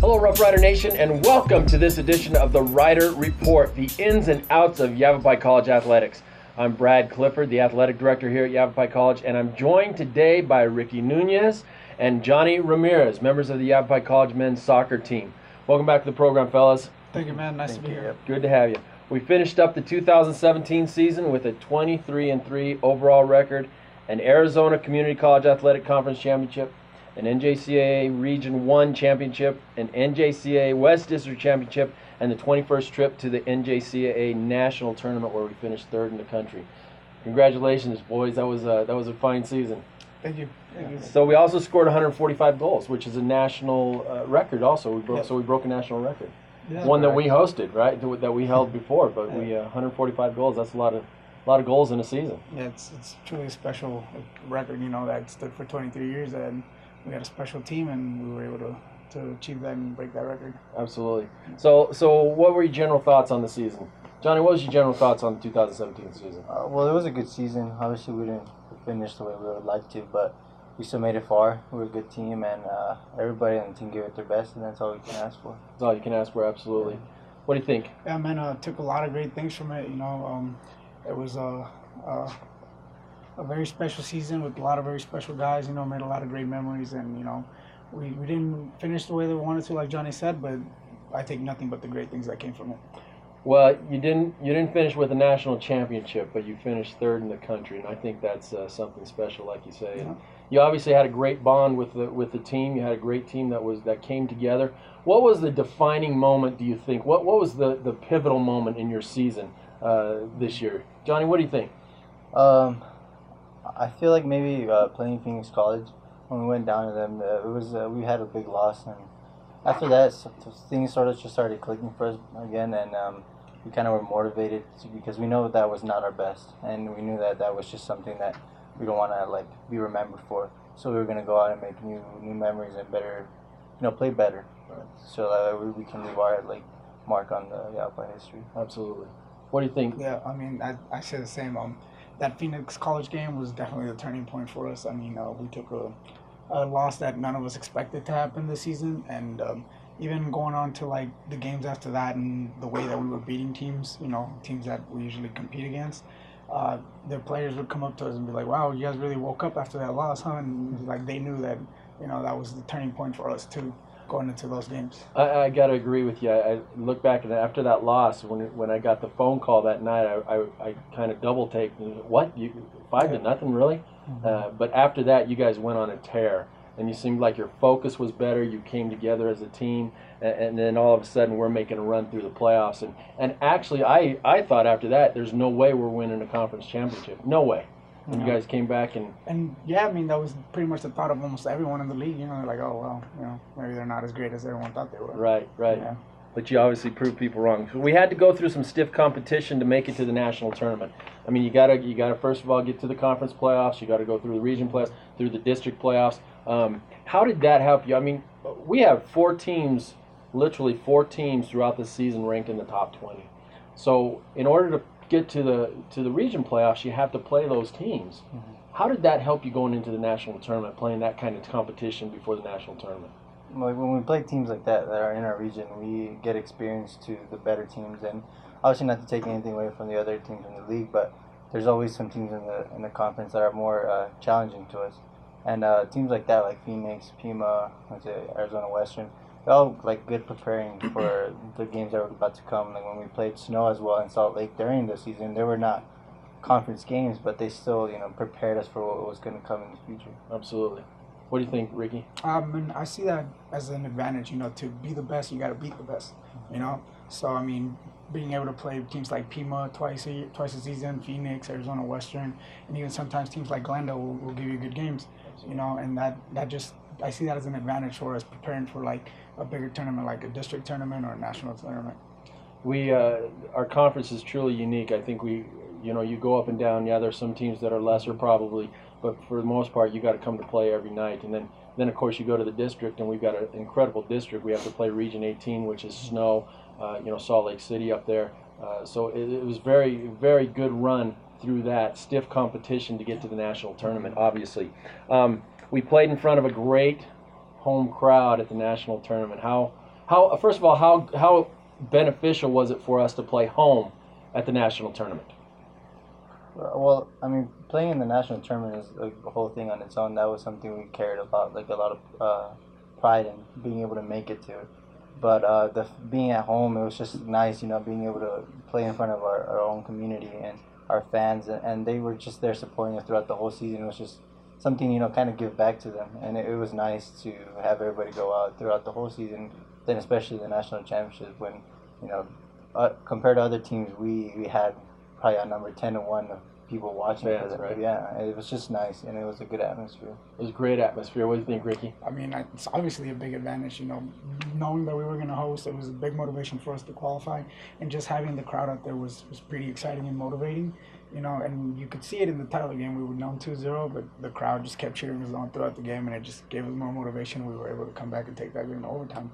Hello, Rough Rider Nation, and welcome to this edition of the Rider Report, the ins and outs of Yavapai College athletics. I'm Brad Clifford, the athletic director here at Yavapai College, and I'm joined today by Ricky Nunez and Johnny Ramirez, members of the Yavapai College men's soccer team. Welcome back to the program, fellas. Thank you, man. Nice to be here. Good to have you. We finished up the 2017 season with a 23-3 overall record, an Arizona Community College Athletic Conference Championship, an NJCAA Region 1 Championship, an NJCAA West District Championship, and the 21st trip to the NJCAA National Tournament where we finished third in the country. Congratulations, boys. That was a fine season. Thank you. So we also scored 145 goals, which is a national record also. So we broke a national record. Yeah, One that we hosted, right? That we held before, but we 145 goals. That's a lot of goals in a season. Yeah, it's truly a special record, that stood for 23 years, and we had a special team, and we were able to achieve that and break that record. Absolutely. So what were your general thoughts on the season? Johnny, what was your general thoughts on the 2017 season? Well, it was a good season. Obviously, we didn't finish the way we would like to, but we still made it far. We were a good team, and everybody on the team gave it their best, and that's all we can ask for. That's all you can ask for, absolutely. What do you think? Yeah, man, took a lot of great things from it. It was a very special season with a lot of very special guys. Made a lot of great memories, and we didn't finish the way that we wanted to, like Johnny said, but I take nothing but the great things that came from it. Well, you didn't finish with a national championship, but you finished third in the country, and I think that's something special, like you say. Yeah. And you obviously had a great bond with the team. You had a great team that came together. What was the defining moment, do you think? What was the pivotal moment in your season this year? Johnny, what do you think? I feel like maybe playing Phoenix College, when we went down to them, we had a big loss, and after that, things started clicking for us again, and we kind of were motivated because we know that was not our best, and we knew that was just something that we don't want to be remembered for. So we were gonna go out and make new memories and better, play better, so that we can leave our mark on the Yavapai history. Absolutely. What do you think? Yeah, I mean, I say the same. That Phoenix College game was definitely the turning point for us. I mean, we took a loss that none of us expected to happen this season, and even going on to the games after that and the way that we were beating teams, teams that we usually compete against, their players would come up to us and be like, "Wow, you guys really woke up after that loss, huh?" And they knew that that was the turning point for us too, going into those games. I gotta agree with you. I look back at after that loss, when I got the phone call that night, I kind of double take. What, you 5-0, really? Mm-hmm. But after that, you guys went on a tear, and you seemed like your focus was better. You came together as a team, and then all of a sudden we're making a run through the playoffs. And actually, I thought after that, there's no way we're winning a conference championship. No way. And you guys came back and yeah, I mean, that was pretty much the thought of almost everyone in the league. They're like, oh well, maybe they're not as great as everyone thought they were. Right. Yeah. But you obviously proved people wrong. So we had to go through some stiff competition to make it to the national tournament. I mean, you gotta first of all get to the conference playoffs. You got to go through the region playoffs, through the district playoffs. How did that help you? I mean, we have literally four teams throughout the season ranked in the top 20. So in order to get to the region playoffs, you have to play those teams. Mm-hmm. How did that help you going into the national tournament, playing that kind of competition before the national tournament? When we play teams like that are in our region, we get experience to the better teams, and obviously not to take anything away from the other teams in the league, but there's always some teams in the conference that are more challenging to us, and teams like that, like Phoenix, Pima, Arizona Western, they're all good preparing for the games that were about to come. Like when we played Snow as well in Salt Lake during the season, they were not conference games, but they still prepared us for what was going to come in the future. Absolutely. What do you think, Ricky? And I see that as an advantage. To be the best, you got to beat the best. So I mean, being able to play teams like Pima twice a season, Phoenix, Arizona Western, and even sometimes teams like Glendale will give you good games. And that just, I see that as an advantage for us preparing for a bigger tournament, like a district tournament or a national tournament. Our conference is truly unique. I think you go up and down. Yeah, there's some teams that are lesser probably, but for the most part, you got to come to play every night. And then of course you go to the district, and we've got an incredible district. We have to play Region 18, which is Snow, Salt Lake City up there. So it was very, very good run through that stiff competition to get to the national tournament. Obviously, we played in front of a great home crowd at the national tournament. How How first of all, how beneficial was it for us to play home at the national tournament? Well, I mean, playing in the national tournament is like a whole thing on its own. That was something we cared about, like a lot of pride in being able to make it to. But being at home, it was just nice, being able to play in front of our own community and our fans, and they were just there supporting us throughout the whole season. It was just something, kind of give back to them, and it was nice to have everybody go out throughout the whole season. Then especially the national championship, when compared to other teams, we had probably a number 10-1 of people watching. Fans, right? Yeah, it was just nice, and it was a good atmosphere. It was a great atmosphere. What do you think, Ricky? I mean, it's obviously a big advantage, knowing that we were going to host. It was a big motivation for us to qualify, and just having the crowd out there was pretty exciting and motivating, and you could see it in the title game. We were down 2-0, but the crowd just kept cheering us on throughout the game, and it just gave us more motivation. We were able to come back and take that game to overtime.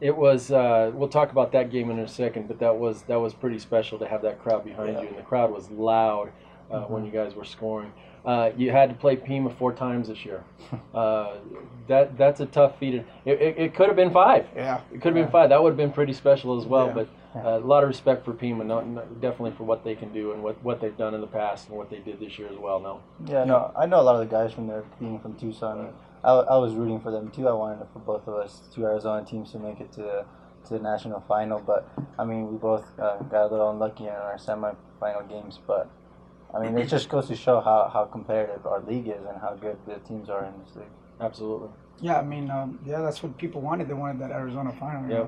It was. We'll talk about that game in a second, but that was pretty special to have that crowd behind you, and the crowd was loud when you guys were scoring. You had to play Pima 4 times this year. That's a tough feat. It could have been 5. Yeah, it could have been 5. That would have been pretty special as well. Yeah. But a lot of respect for Pima, definitely for what they can do and what they've done in the past and what they did this year as well. No. Yeah, no, I know a lot of the guys from there, being from Tucson. Right. I was rooting for them too. I wanted for both of us, 2 Arizona teams, to make it to the national final. But I mean, we both got a little unlucky in our semifinal games. But I mean, it just goes to show how competitive our league is and how good the teams are in this league. Absolutely. Yeah, I mean, that's what people wanted. They wanted that Arizona final. Yeah.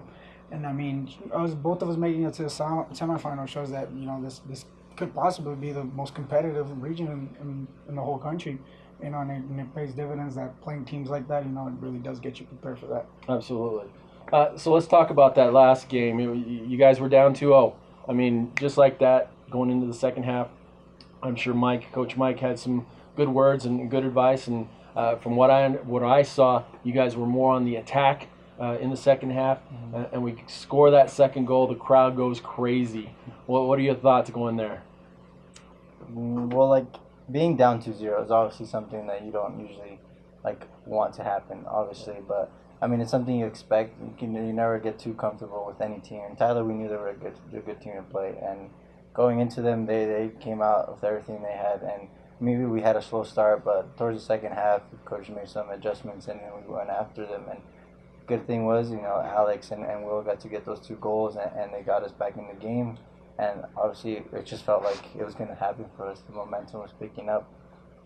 And I mean, both of us making it to the semifinal shows that this could possibly be the most competitive region in the whole country. And it pays dividends that playing teams like that, it really does get you prepared for that. Absolutely. So let's talk about that last game. You guys were down 2-0. I mean, just like that, going into the second half, I'm sure Coach Mike had some good words and good advice. And from what I saw, you guys were more on the attack in the second half. And we score that second goal. The crowd goes crazy. What are your thoughts going there? Well, being down 2-0 is obviously something that you don't usually want to happen, obviously, but I mean, it's something you expect. You never get too comfortable with any team. And Tyler, we knew they were a good team to play, and going into them, they came out with everything they had, and maybe we had a slow start, but towards the second half, the coach made some adjustments, and then we went after them. And good thing was, Alex and Will got to get those 2 goals, and they got us back in the game. And obviously, it just felt like it was going to happen for us. The momentum was picking up,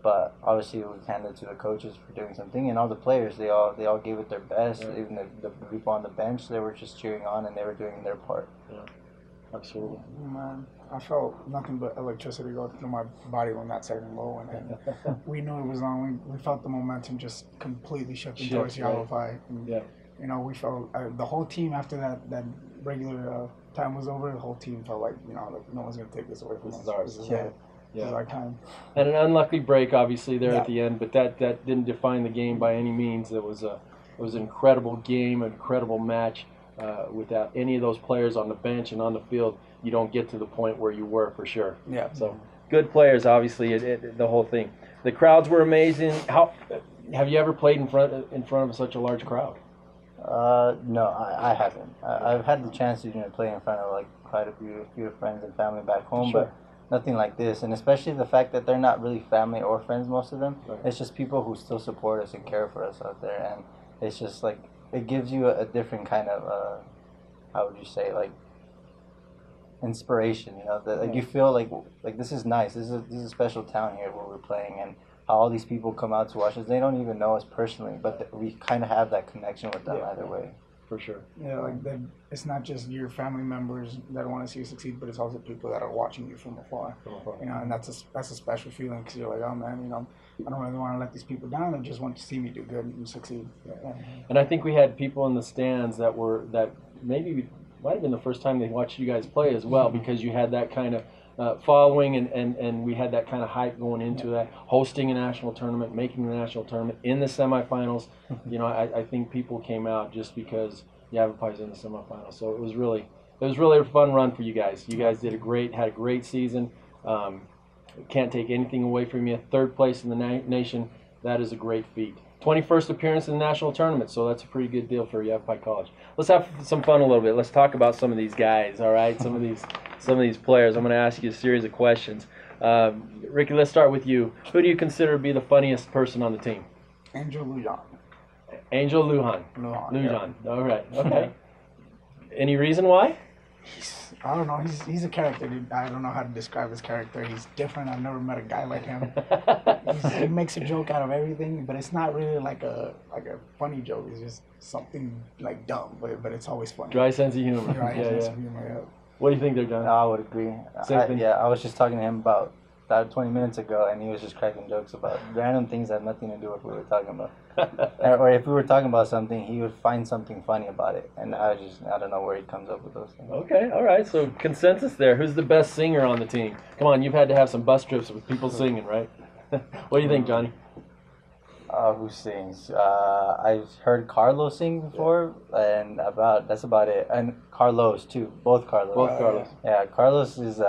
but obviously, it was handed to the coaches for doing something, and all the players. They all gave it their best. Yeah. Even the people on the bench, they were just cheering on, and they were doing their part. Yeah, absolutely. Man, I felt nothing but electricity go through my body when that second goal went in. We knew it was on. We felt the momentum just completely shifting towards Yavapai. Yeah. We felt the whole team after that regular time was over. The whole team felt like no one's gonna take this away from us. This is ours. This is our time. And an unlucky break, obviously, there at the end, but that didn't define the game by any means. It was an incredible game, an incredible match. Without any of those players on the bench and on the field, you don't get to the point where you were for sure. Yeah. So good players, obviously, the whole thing. The crowds were amazing. How have you ever played in front of such a large crowd? No, I haven't. I've had the chance to play in front of quite a few friends and family back home, Sure. but nothing like this. And especially the fact that they're not really family or friends, most of them. Right. It's just people who still support us and care for us out there, and it's just it gives you a different kind of how would you say, inspiration. That you feel like this is nice. This is a special town here where we're playing, and how all these people come out to watch us. They don't even know us personally, but we kind of have that connection with them either way. For sure. Yeah, it's not just your family members that want to see you succeed, but it's also people that are watching you from afar. And that's a special feeling, because you're like, oh man, I don't really want to let these people down. They just want to see me do good and succeed. Yeah. And I think we had people in the stands that maybe might have been the first time they watched you guys play as well, because you had that kind of following, and we had that kind of hype going into that, hosting a national tournament, making the national tournament in the semifinals. I think people came out just because Yavapai's in the semifinals. So it was really a fun run for you guys. You guys had a great season. Can't take anything away from you. 3rd place in the nation. That is a great feat. 21st appearance in the national tournament, so that's a pretty good deal for Yavapai College. Let's have some fun a little bit. Let's talk about some of these guys, all right? Some of these players. I'm going to ask you a series of questions. Ricky, let's start with you. Who do you consider to be the funniest person on the team? Angel Lujan. Angel Lujan. Lujan. All right. Okay. Any reason why? I don't know. He's a character, dude. I don't know how to describe his character. He's different. I've never met a guy like him. He makes a joke out of everything, but it's not really like a funny joke. It's just something like dumb, but it's always funny. Dry sense of humor. Dry Yeah, sense yeah. of humor, yeah. What do you think there, John? I would agree. Same thing. I was just talking to him about that 20 minutes ago, and he was just cracking jokes about random things that have nothing to do with what we were talking about. Or if we were talking about something, he would find something funny about it, and I don't know where he comes up with those things. Okay, all right. So consensus there. Who's the best singer on the team? Come on, you've had to have some bus trips with people singing, right? What do you think, Johnny? Who sings? I've heard Carlos sing before, and that's about it. And Carlos too, both Carlos. Both Carlos. Yeah, Carlos is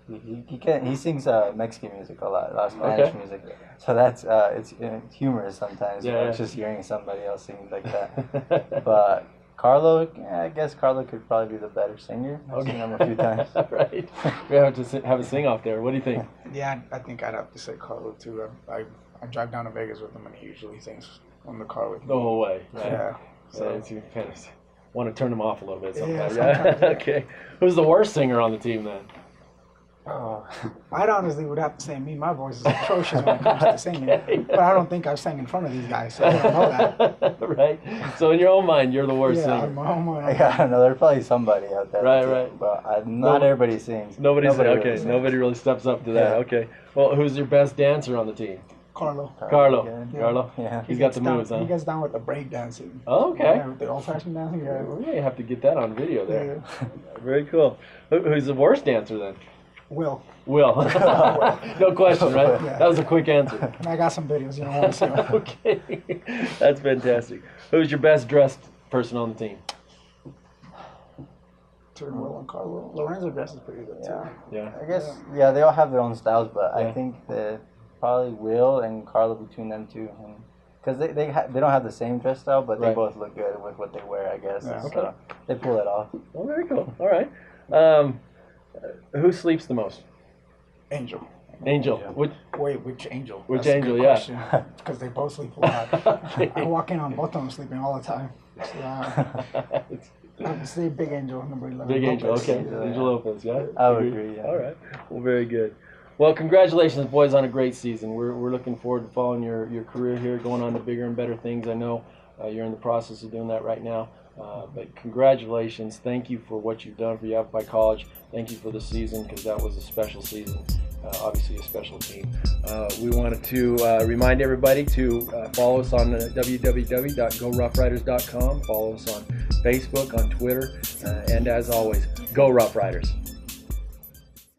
he sings Mexican music a lot Spanish Okay. music. So that's it's humorous sometimes. Yeah, You know, yeah. It's just hearing somebody else sing like that. But Carlo, I guess Carlo could probably be the better singer. I've seen him a few times. Right. We have to have a sing off there. What do you think? Yeah, I think I'd have to say Carlo too. I drive down to Vegas with him, and he usually sings on the car with me. The whole way. Right? Yeah. So you kind of want to turn them off a little bit sometimes. sometimes, yeah. Okay. Who's the worst singer on the team then? Oh. I honestly would have to say me. My voice is atrocious when it comes to singing, Okay. but I don't think I've sang in front of these guys, so I don't know that. Right. So in your own mind, you're the worst Yeah, singer. I don't know. There's probably somebody out there. Right, too, right. But not everybody sings. Nobody's Nobody okay. really sings. Nobody really steps up to that. Yeah. Okay. Well, who's your best dancer on the team? Carlo. Carlo. again. Yeah. Carlo. Yeah. He's got gets the down, moves, huh? He gets down with the break dancing. Oh, okay. Yeah, with the old-fashioned dancing. Yeah. We may have to get that on video there. Yeah. Very cool. Who's the worst dancer then? Will. Will. No question, right? Yeah. That was a quick answer. And I got some videos. You don't want to see them. Okay. That's fantastic. Who's your best dressed person on the team? Between Will and Carlo. Lorenzo dresses pretty good too. Yeah. Yeah. I guess they all have their own styles, but Yeah. I think that probably Will and Carlo between them two, because they don't have the same dress style, but they Right. both look good with what they wear, I guess. Yeah. So Okay. they pull it off. Oh, very cool. All right. Who sleeps the most? Angel. Angel. Yeah. Which? Wait, which angel? Which That's a angel, good yeah. question, because they both sleep a lot. Okay. I walk in on both of them sleeping all the time. So, I would say Big Angel, number 11. Big Angel. Lopez. Okay. Yeah. Angel Lopez. Yeah. I would agree, yeah. All right. Well, very good. Well, congratulations, boys, on a great season. We're looking forward to following your career here, going on to bigger and better things. I know you're in the process of doing that right now. But congratulations. Thank you for what you've done for Yavapai College. Thank you for the season, because that was a special season. Obviously a special team. We wanted to remind everybody to follow us on www.goroughriders.com. Follow us on Facebook, on Twitter, and as always, go Rough Riders.